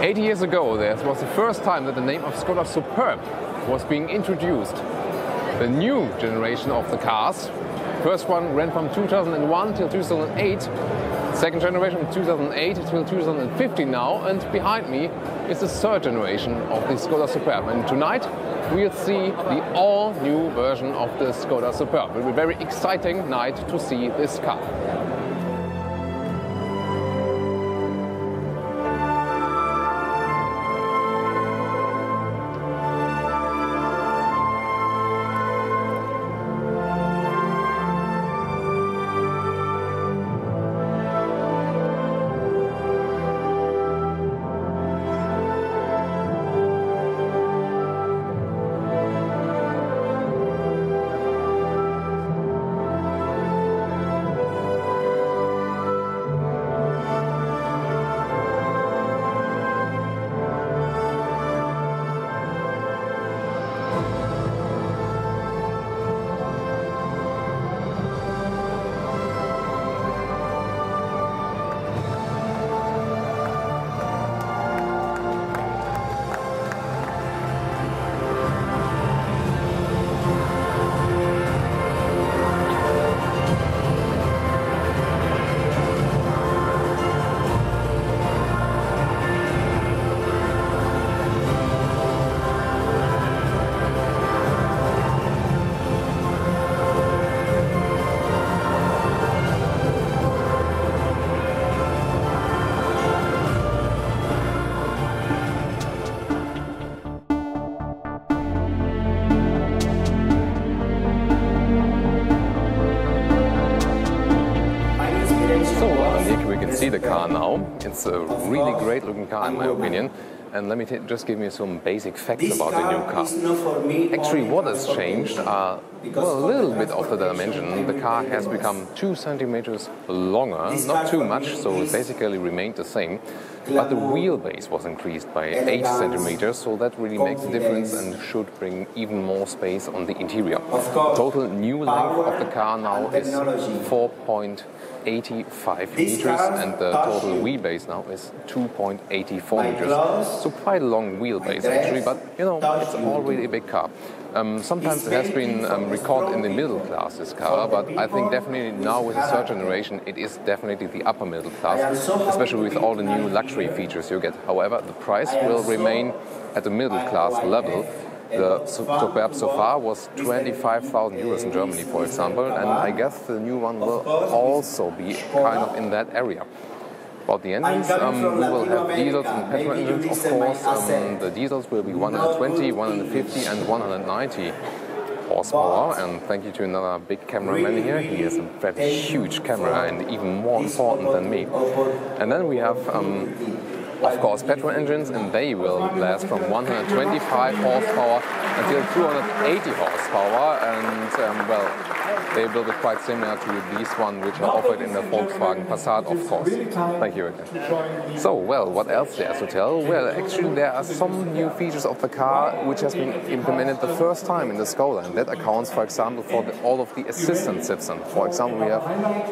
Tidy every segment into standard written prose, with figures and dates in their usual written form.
80 years ago, this was the first time that the name of Skoda Superb was being introduced. The new generation of the cars. First one ran from 2001 till 2008. Second generation from 2008 till 2015 now. And behind me is the third generation of the Skoda Superb. And tonight we'll see the all-new version of the Skoda Superb. It will be a very exciting night to see this car. See the car now. It's a really great looking car in my opinion, and let me just give you some basic facts about the new car. Actually, what has changed are well, a little bit of the dimension. The car has become 2 centimeters longer, not too much, so it basically remained the same. But the wheelbase was increased by 8 centimeters, so that really makes a difference and should bring even more space on the interior. The total new length of the car now is 4.85 meters, and the total wheelbase now is 2.84 meters. So quite a long wheelbase actually, but you know, it's already a big car. Sometimes it has been recorded in the middle class, this car, but I think definitely now with the third generation it is definitely the upper middle class, especially with all the new luxury features you get. However, the price will remain at the middle class level. The Superb so far was 25,000 euros in Germany, for example, and I guess the new one will also be kind of in that area. About the engines, we will have diesels and petrol engines, of course. The diesels will be 120, 150 and 190 horsepower. And thank you to another big cameraman here. He has a very huge camera and even more important than me. And then we have, of course, petrol engines, and they will last from 125 horsepower until 280 horsepower. And, well, they will be quite similar to these one which are offered in the Volkswagen Passat, of course. Thank you again. So, well, what else there to tell? Well, actually there are some new features of the car which has been implemented the first time in the Skoda, and that accounts, for example, for all of the assistance system. For example, we have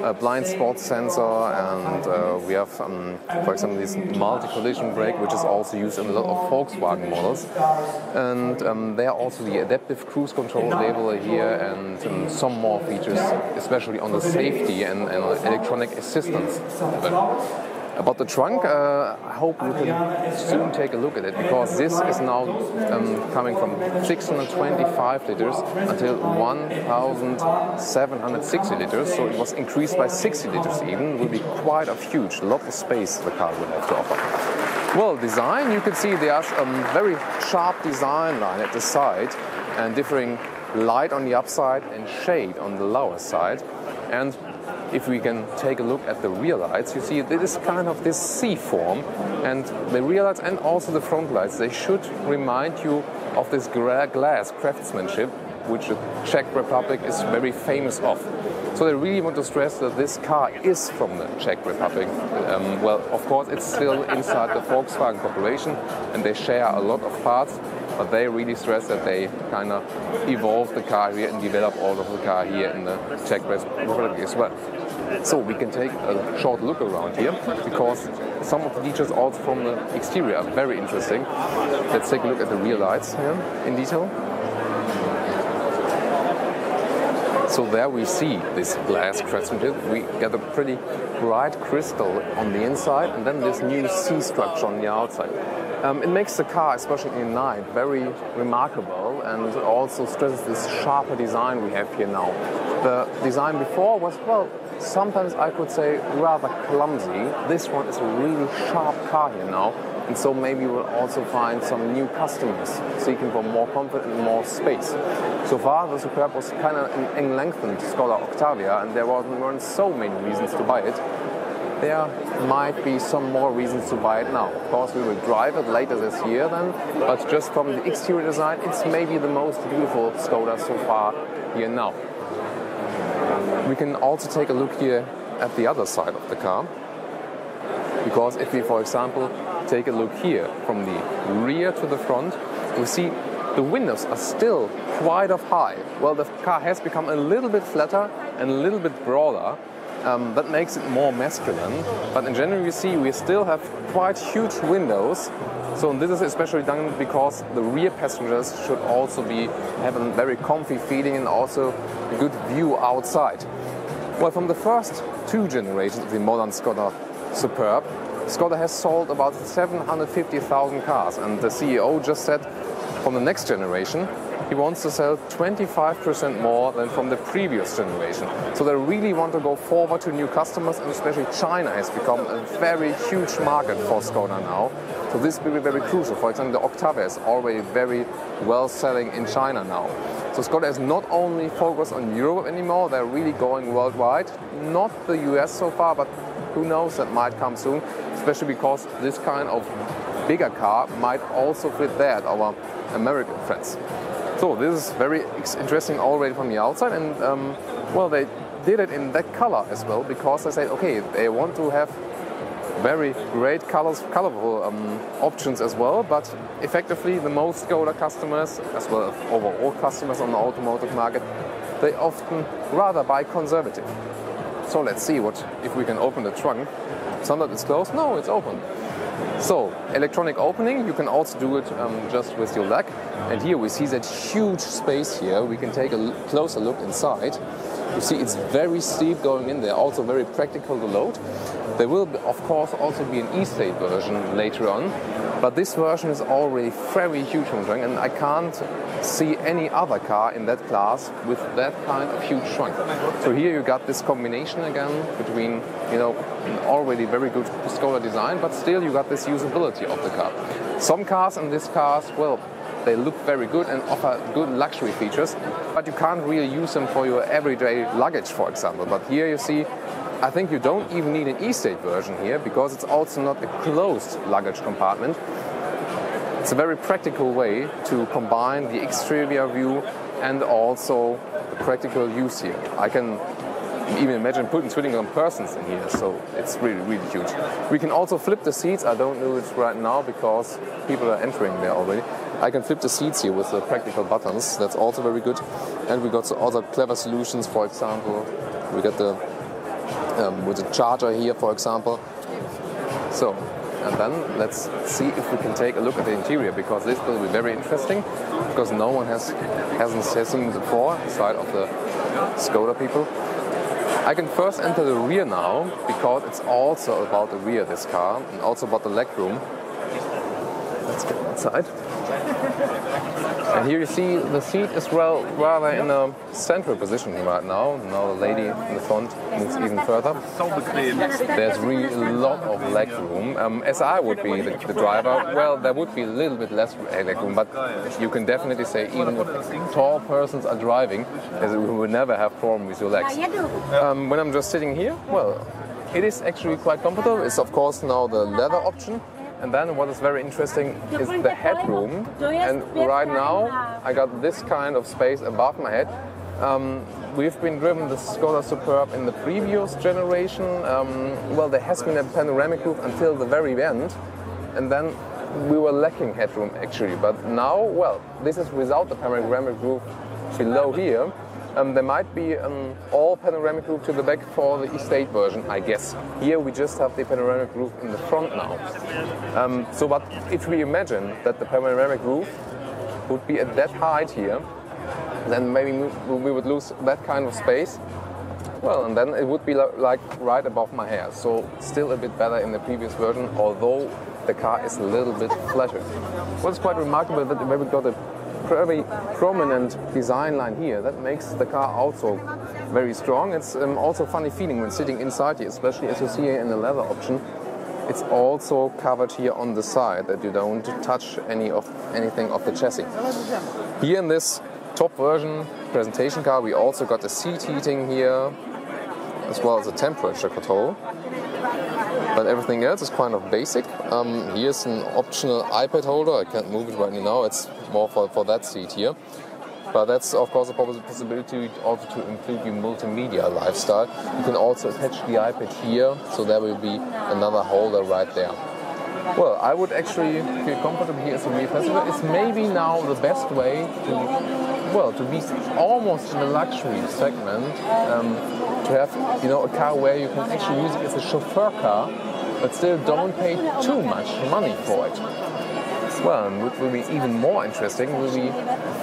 a blind spot sensor, and we have, for example, this multi-collision brake, which is also used in a lot of Volkswagen models. And there are also the adaptive cruise control label here, and some more features, especially on the safety and electronic assistance. About the trunk, I hope you can soon take a look at it, because this is now coming from 625 liters until 1,760 liters, so it was increased by 60 liters even. It will be quite a huge lot of space the car will have to offer. Well, design, you can see there's a very sharp design line at the side and differing light on the upside and shade on the lower side. And if we can take a look at the rear lights, you see it is kind of this C form, and the rear lights and also the front lights, they should remind you of this glass craftsmanship which the Czech Republic is very famous of. So they really want to stress that this car is from the Czech Republic. Well, of course, it's still inside the Volkswagen Corporation and they share a lot of parts, but they really stress that they kind of evolve the car here and develop all of the car here in the Czech Republic as well. So we can take a short look around here, because some of the features also from the exterior are very interesting. Let's take a look at the rear lights here in detail. So there we see this glass craftsmanship. We get a pretty bright crystal on the inside, and then this new C structure on the outside. It makes the car, especially in night, very remarkable, and also stresses this sharper design we have here now. The design before was, well, sometimes I could say rather clumsy. This one is a really sharp car here now, and so maybe we'll also find some new customers seeking for more comfort and more space. So far, the Superb was kind of an lengthened Skoda Octavia, and there weren't so many reasons to buy it. There might be some more reasons to buy it now. Of course, we will drive it later this year then, but just from the exterior design, it's maybe the most beautiful Skoda so far here now. We can also take a look here at the other side of the car, because if we, for example, take a look here from the rear to the front, we see the windows are still quite up high. Well, the car has become a little bit flatter and a little bit broader. That makes it more masculine, but in general you see we still have quite huge windows. So this is especially done because the rear passengers should also have a very comfy feeling and also a good view outside. Well, from the first two generations of the modern Skoda Superb, Skoda has sold about 750,000 cars, and the CEO just said from the next generation he wants to sell 25% more than from the previous generation. So they really want to go forward to new customers, and especially China has become a very huge market for Skoda now. So this will be very crucial. For example, the Octavia is already very well selling in China now. So Skoda is not only focused on Europe anymore, they're really going worldwide. Not the US so far, but who knows, that might come soon, especially because this kind of bigger car might also fit there at our American friends. So this is very interesting already from the outside, and well, they did it in that color as well, because they said, okay, they want to have very great colorful options as well, but effectively the most Skoda customers, as well as overall customers on the automotive market, they often rather buy conservative. So let's see if we can open the trunk. Sometimes it's closed. No, it's open. So, electronic opening, you can also do it just with your leg. And here we see that huge space here. We can take a closer look inside. You see it's very steep going in there, also very practical to load. There will, of course, also be an E-State version later on. But this version is already very huge on trunk, and I can't see any other car in that class with that kind of huge trunk. So here you got this combination again between, you know, an already very good Skoda design, but still you got this usability of the car. Some cars in this class, well, they look very good and offer good luxury features, but you can't really use them for your everyday luggage, for example. But here you see, I think you don't even need an E-State version here, because it's also not a closed luggage compartment. It's a very practical way to combine the exterior view and also the practical use here. I can even imagine sitting on persons in here, so it's really, really huge. We can also flip the seats. I don't do it right now because people are entering there already. I can flip the seats here with the practical buttons. That's also very good. And we got some other clever solutions. For example, we got the with the charger here, for example. So, and then let's see if we can take a look at the interior, because this will be very interesting, because no one hasn't seen it before, aside of the Skoda people. I can first enter the rear now, because it's also about the rear, this car, and also about the leg room. Let's get inside. And here you see the seat is rather in a central position right now. Now the lady in the front moves even further. There's really a lot of leg room. As I would be the driver, well, there would be a little bit less leg room, but you can definitely say even if tall persons are driving, you will never have problem with your legs. When I'm just sitting here, well, it is actually quite comfortable. It's of course now the leather option. And then what is very interesting is the headroom. And right now I got this kind of space above my head. We've been driven the Skoda Superb in the previous generation. Well, there has been a panoramic roof until the very end. And then we were lacking headroom actually. But now, well, this is without the panoramic roof below here. There might be an all panoramic roof to the back for the estate version, I guess. Here we just have the panoramic roof in the front now. But if we imagine that the panoramic roof would be at that height here, then maybe we would lose that kind of space. Well, and then it would be like right above my hair. So still a bit better in the previous version, although the car is a little bit flatter. What's quite remarkable that we got a very prominent design line here. That makes the car also very strong. It's also a funny feeling when sitting inside here, especially as you see here in the leather option. It's also covered here on the side, that you don't touch anything of the chassis. Here in this top version presentation car, we also got the seat heating here, as well as a temperature control. But everything else is kind of basic. Here's an optional iPad holder. I can't move it right now. It's more for that seat here. But that's of course a possibility also to include your multimedia lifestyle. You can also attach the iPad here, so there will be another holder right there. Well, I would actually feel comfortable here as a rear passenger. It's maybe now the best way to be almost in the luxury segment, to have a car where you can actually use it as a chauffeur car, but still don't pay too much money for it. Well, and what will be even more interesting will be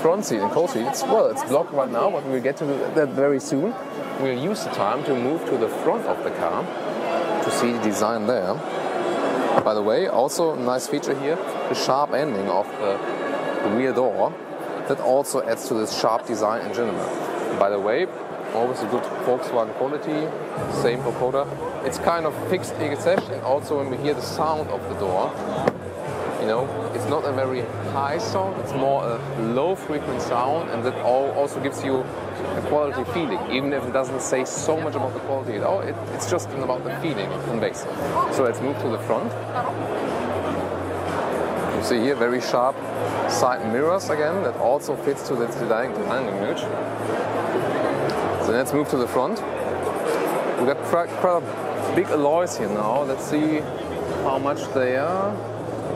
front seat and coach seat. It's blocked right now, but we'll get to that very soon. We'll use the time to move to the front of the car to see the design there. By the way, also a nice feature here, the sharp ending of the rear door. That also adds to this sharp design in general. By the way, always a good Volkswagen quality, same for Skoda. It's kind of fixed exhaust, and also when we hear the sound of the door, it's not a very high sound, it's more a low frequency sound, and that also gives you a quality feeling, even if it doesn't say so much about the quality at all. It's just about the feeling it conveys. So let's move to the front. You see here very sharp side mirrors again, that also fits to the landing image. So let's move to the front. We got quite big alloys here now. Let's see how much they are.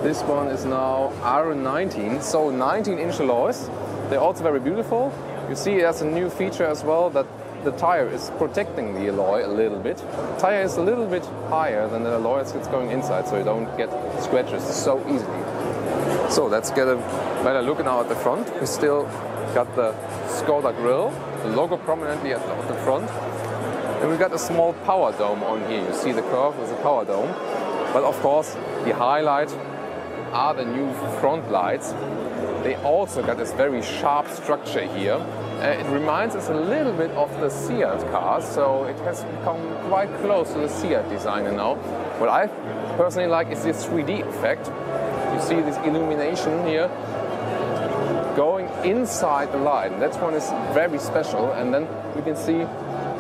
This one is now Iron 19, so 19-inch alloys. They're also very beautiful. You see there's a new feature as well, that the tire is protecting the alloy a little bit. The tire is a little bit higher than the alloy as it's going inside, so you don't get scratches so easily. So let's get a better look now at the front. We still got the Skoda grille, the logo prominently at the front. And we got a small power dome on here. You see the curve with a power dome. But of course, the highlight are the new front lights. They also got this very sharp structure here. It reminds us a little bit of the Seat cars, so it has become quite close to the Seat design now. What I personally like is this 3D effect. You see this illumination here going inside the light. That one is very special, and then we can see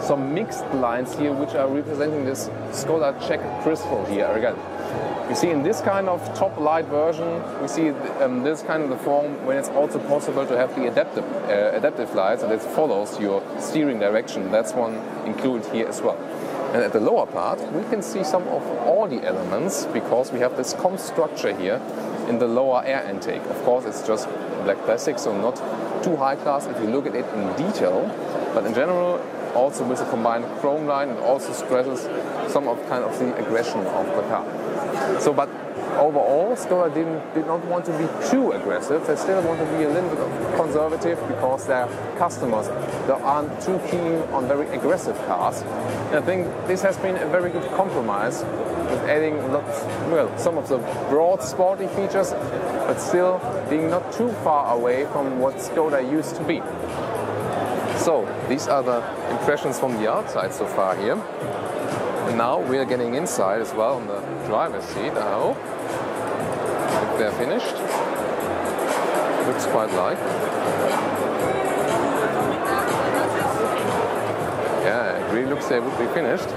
some mixed lines here which are representing this Skoda Czech crystal here again. You see in this kind of top light version, we see this kind of the form when it's also possible to have the adaptive lights, and it follows your steering direction. That's one included here as well. And at the lower part, we can see some of all the elements, because we have this comp structure here in the lower air intake. Of course, it's just black plastic, so not too high class if you look at it in detail, but in general, also with a combined chrome line, it also stresses some of the aggression of the car. So, but overall, Skoda did not want to be too aggressive. They still want to be a little bit conservative, because their customers aren't too keen on very aggressive cars. And I think this has been a very good compromise, with adding some of the broad sporty features, but still being not too far away from what Skoda used to be. So these are the impressions from the outside so far here. And now we are getting inside as well on the driver's seat, I hope. If they're finished. Looks quite like. Yeah, it really looks they would be finished.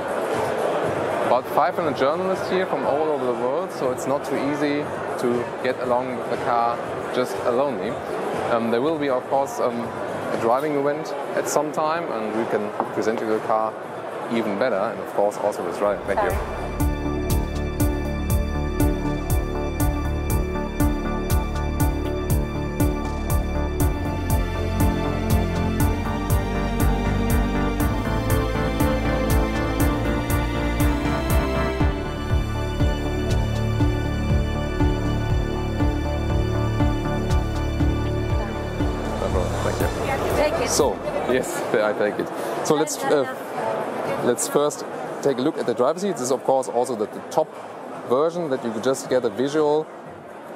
About 500 journalists here from all over the world, so it's not too easy to get along with the car just alone. There will be, of course, a driving event at some time, and we can present you the car even better, and of course also with driving. Thank you. So, yes, I take it. So let's first take a look at the driver's seat. This is of course also the top version, that you could just get a visual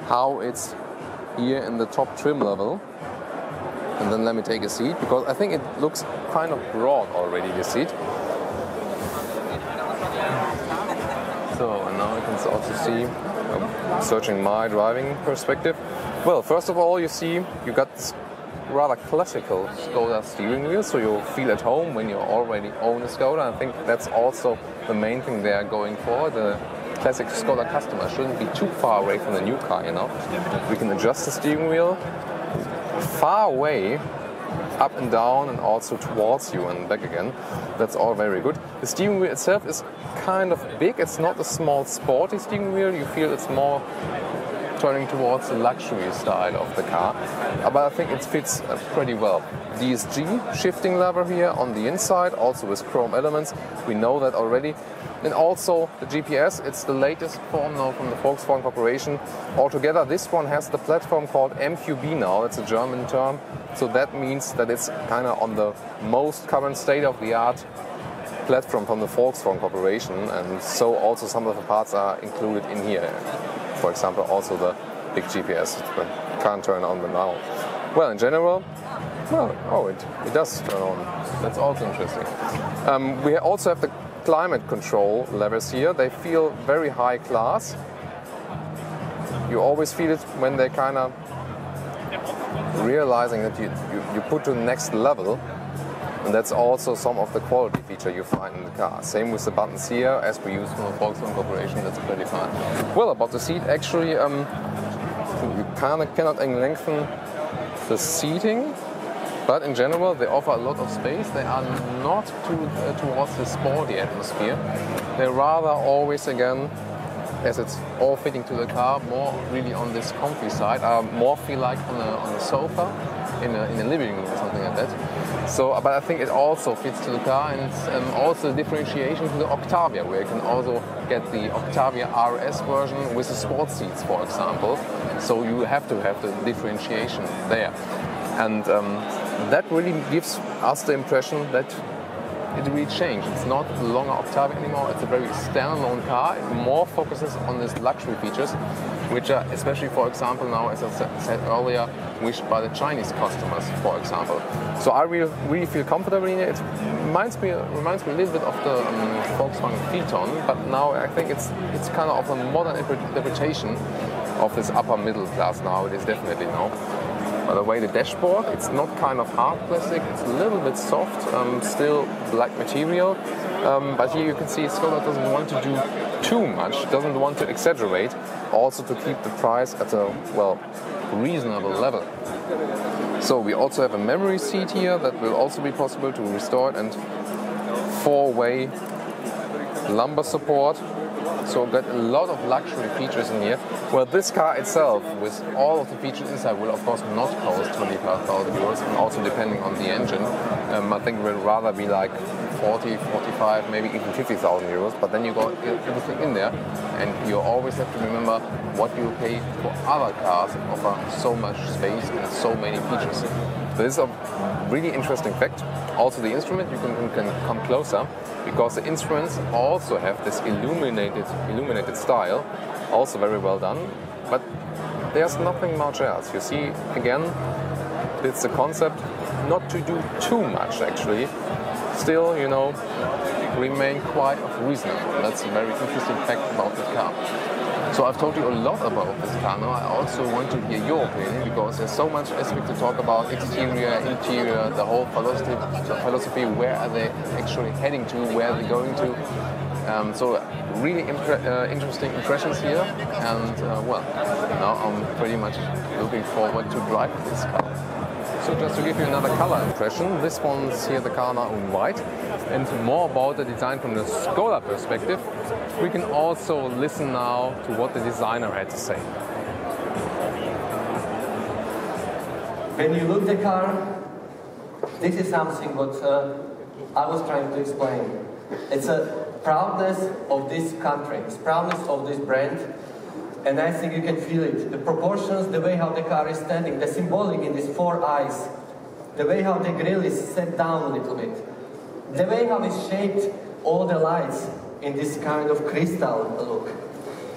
how it's here in the top trim level. And then let me take a seat, because I think it looks kind of broad already, this seat. So, and now you can also see, searching my driving perspective. Well, first of all, you see you got this rather classical Skoda steering wheel, so you feel at home when you already own a Skoda. I think that's also the main thing they are going for. The classic Skoda customer shouldn't be too far away from the new car, you know. We can adjust the steering wheel far away, up and down, and also towards you and back again. That's all very good. The steering wheel itself is kind of big. It's not a small sporty steering wheel. You feel it's more turning towards the luxury style of the car, but I think it fits pretty well. DSG shifting lever here on the inside, also with chrome elements. We know that already. And also the GPS, it's the latest form now from the Volkswagen Corporation. Altogether, this one has the platform called MQB now. It's a German term, so that means that it's kind of on the most current state-of-the-art platform from the Volkswagen Corporation, and so also some of the parts are included in here. For example, also the big GPS, but can't turn on now. Well, in general, it does turn on. That's also interesting. We also have the climate control levers here. They feel very high class. You always feel it when they kind of realizing that you put to the next level. And that's also some of the quality feature you find in the car. Same with the buttons here, as we use from the Volkswagen Corporation, that's pretty fine. Well, about the seat, actually, you cannot lengthen the seating, but in general, they offer a lot of space. They are not towards the sporty atmosphere. They're rather always, again, as it's all fitting to the car, more really on this comfy side. More feel like on a sofa in a living room or something like that. So, but I think it also fits to the car, and it's also a differentiation to the Octavia, where you can also get the Octavia RS version with the sports seats, for example. So you have to have the differentiation there. And that really gives us the impression that it really changed. It's not a longer Octavia anymore, it's a very standalone car. It more focuses on these luxury features, which are, especially for example now, as I said earlier, wished by the Chinese customers, for example. So I really feel comfortable in it. It reminds me a little bit of the Volkswagen Phaeton, but now I think it's kind of a modern interpretation of this upper middle class now. It is definitely now. By the way, the dashboard, it's not kind of hard plastic, it's a little bit soft, still black material. But here you can see Skoda doesn't want to do too much, doesn't want to exaggerate, also to keep the price at a, reasonable level. So we also have a memory seat here that will also be possible to restore it, and 4-way lumbar support. So got a lot of luxury features in here. Well, this car itself, with all of the features inside, will of course not cost 25,000 euros, and also depending on the engine. I think it will rather be like 40, 45, maybe even 50,000 euros, but then you got everything in there, and you always have to remember what you pay for other cars that offer so much space and so many features. This is a really interesting fact. Also the instrument, you can come closer, because the instruments also have this illuminated style, also very well done, but there's nothing much else. You see, again, it's the concept not to do too much actually. Still, remain quite reasonable. That's a very interesting fact about the car. So I've told you a lot about this car now. I also want to hear your opinion, because there's so much aspect to talk about: exterior, interior, the whole philosophy. Where are they actually heading to? Where are they going to? So really interesting impressions here. And now I'm pretty much looking forward to drive this car. So just to give you another color impression, this one's here the car now in white. And more about the design from the Skoda perspective, we can also listen now to what the designer had to say. When you look at the car, this is something what I was trying to explain. It's a proudness of this country, it's proudness of this brand, and I think you can feel it. The proportions, the way how the car is standing, the symbolic in these 4 eyes, the way how the grill is set down a little bit, the way how it's shaped, all the lights in this kind of crystal look.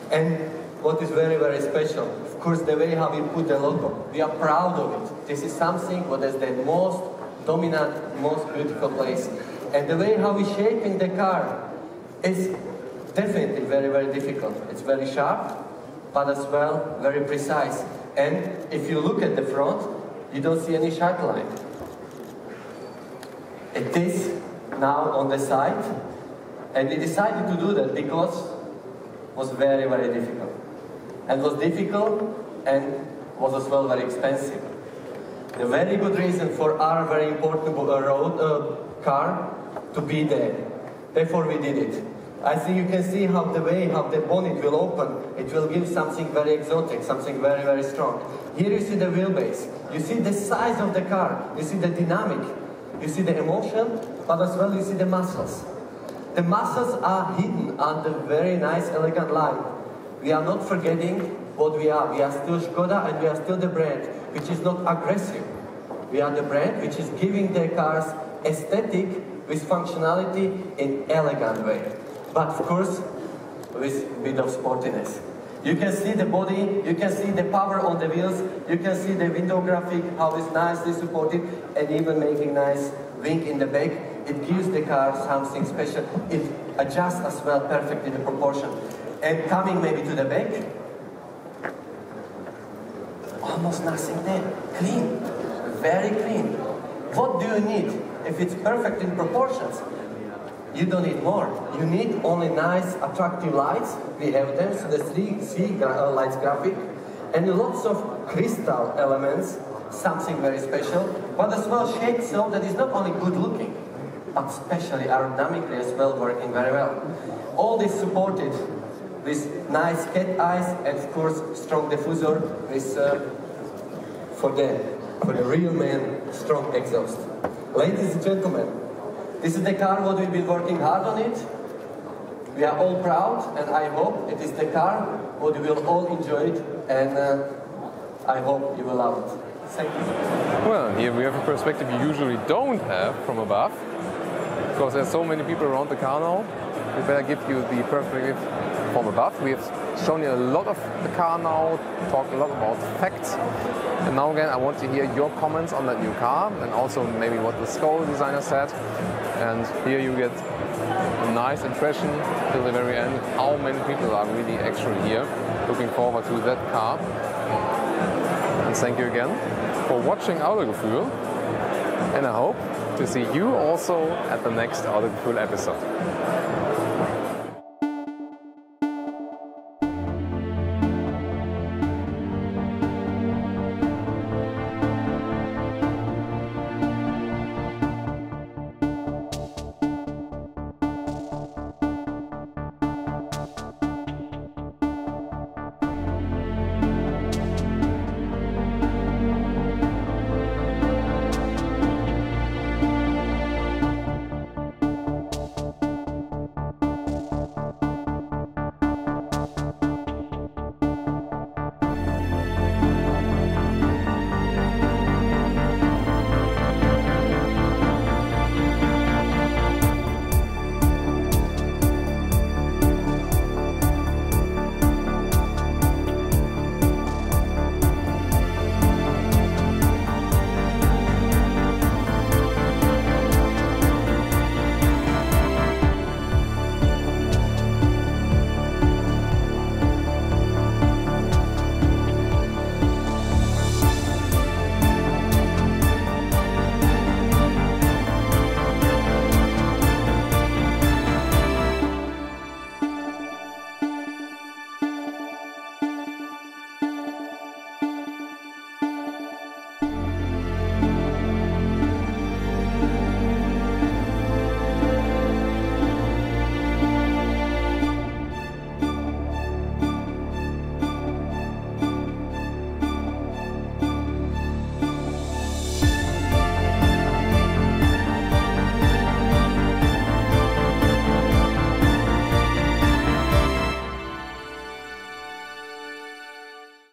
And what is very, very special, of course, the way how we put the logo. We are proud of it. This is something what is the most dominant, most beautiful place. And the way how we shaping the car is definitely very, very difficult. It's very sharp, but as well very precise. And if you look at the front, you don't see any sharp line. It is now on the side, and we decided to do that because it was very, very difficult. And was difficult and was as well very expensive. A very good reason for our very important car to be there. Therefore we did it. I think you can see how the way how the bonnet will open, it will give something very exotic, something very, very strong. Here you see the wheelbase. You see the size of the car. You see the dynamic. You see the emotion, but as well you see the muscles. The muscles are hidden under very nice, elegant line. We are not forgetting what we are. We are still Skoda and we are still the brand which is not aggressive. We are the brand which is giving their cars aesthetic with functionality in elegant way. But of course, with a bit of sportiness. You can see the body, you can see the power on the wheels, you can see the window graphic, how it's nicely supported, and even making nice wing in the back. It gives the car something special. It adjusts as well perfectly the proportion. And coming maybe to the back, almost nothing there. Clean, very clean. What do you need if it's perfect in proportions? You don't need more. You need only nice, attractive lights. We have them, so the three lights graphic, and lots of crystal elements, something very special, but as well shaped so that it's not only good looking, but especially aerodynamically as well, working very well. All this supported with nice cat eyes and of course strong diffuser with for the real man strong exhaust. Ladies and gentlemen, this is the car what we've been working hard on it. We are all proud, and I hope it is the car what you will all enjoy it, and I hope you will love it. Thank you. Well, here we have a perspective you usually don't have from above, because there's so many people around the car now. We better give you the perspective from above. We have shown you a lot of the car now, talked a lot about facts. And now again, I want to hear your comments on that new car, and also maybe what the Skoda designer said. And here you get a nice impression till the very end, how many people are really actually here, looking forward to that car. And thank you again for watching Autogefühl, and I hope to see you also at the next Autogefühl episode.